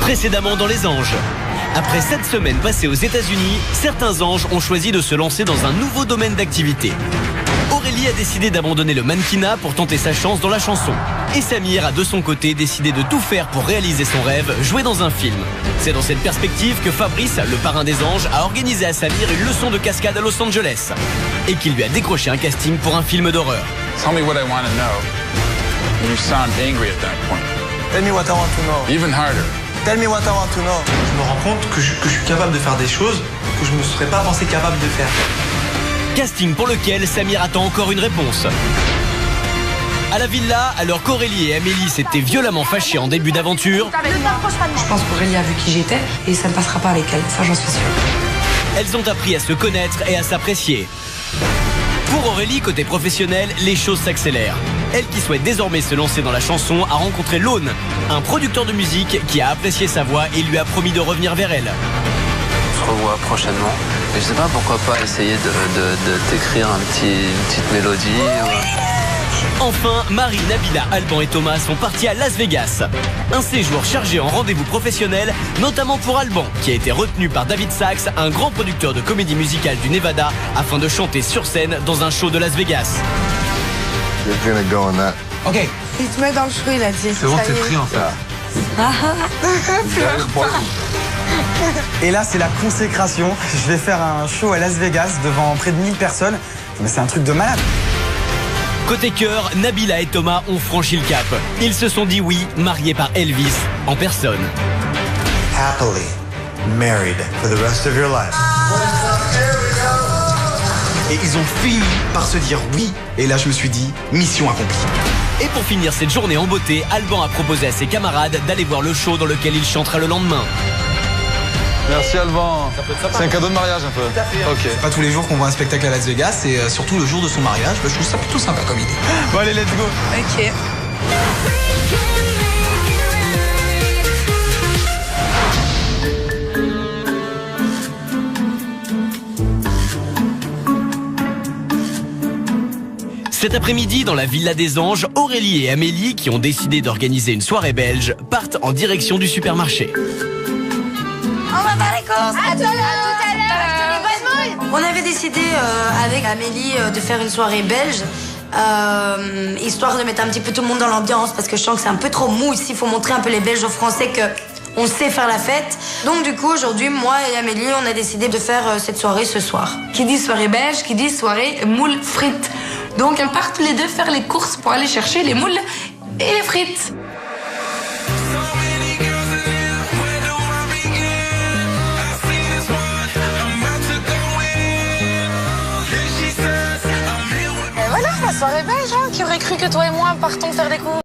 Précédemment dans Les Anges. Après 7 semaines passées aux États-Unis, certains anges ont choisi de se lancer dans un nouveau domaine d'activité. Aurélie a décidé d'abandonner le mannequinat pour tenter sa chance dans la chanson. Et Samir a de son côté décidé de tout faire pour réaliser son rêve, jouer dans un film. C'est dans cette perspective que Fabrice, le parrain des anges, a organisé à Samir une leçon de cascade à Los Angeles. Et qu'il lui a décroché un casting pour un film d'horreur. Tell me what I want to know. You sound angry at that point. Tell me what I want to know. Even harder. Tell me what I want to know. Je me rends compte que je suis capable de faire des choses que je ne me serais pas pensé capable de faire. Casting pour lequel Samir attend encore une réponse. À la villa, alors qu'Aurélie et Amélie s'étaient violemment fâchées en début d'aventure, Je pense qu'Aurélie a vu qui j'étais et ça ne passera pas avec elle, ça j'en suis sûre. elles ont appris à se connaître et à s'apprécier. Pour Aurélie, côté professionnel, les choses s'accélèrent. Elle qui souhaite désormais se lancer dans la chanson a rencontré Lone, un producteur de musique qui a apprécié sa voix et lui a promis de revenir vers elle. On se revoit prochainement. Et je sais pas pourquoi pas essayer de t'écrire une petite mélodie. Enfin, Marie, Nabila, Alban et Thomas sont partis à Las Vegas. Un séjour chargé en rendez-vous professionnels, notamment pour Alban, qui a été retenu par David Sachs, un grand producteur de comédie musicale du Nevada, afin de chanter sur scène dans un show de Las Vegas. Ok. Il te met dans le chou, il a dit. C'est bon, t'es pris en fait. Et là, c'est la consécration. Je vais faire un show à Las Vegas devant près de 1000 personnes. Mais c'est un truc de malade. Côté cœur, Nabila et Thomas ont franchi le cap. Ils se sont dit oui, mariés par Elvis, en personne. Happily married for the rest of your life. Et ils ont fini par se dire oui. Et là, je me suis dit, mission accomplie. Et pour finir cette journée en beauté, Alban a proposé à ses camarades d'aller voir le show dans lequel il chantera le lendemain. Merci Alban. C'est un cadeau de mariage un peu. Tout à fait. Ok. C'est pas tous les jours qu'on voit un spectacle à Las Vegas et surtout le jour de son mariage. Je trouve ça plutôt sympa comme idée. Bon allez, let's go. Ok. Cet après-midi, dans la Villa des Anges, Aurélie et Amélie, qui ont décidé d'organiser une soirée belge, partent en direction du supermarché. On va faire les courses. À tout à l'heure. On avait décidé avec Amélie de faire une soirée belge, histoire de mettre un petit peu tout le monde dans l'ambiance, parce que je sens que c'est un peu trop mou ici. Il faut montrer un peu les Belges aux Français que on sait faire la fête. Donc du coup, aujourd'hui, moi et Amélie, on a décidé de faire cette soirée ce soir. Qui dit soirée belge, qui dit soirée moules frites. Donc elles partent tous les deux faire les courses pour aller chercher les moules et les frites. Et voilà, la soirée belge, hein. Qui aurait cru que toi et moi partons faire des cours?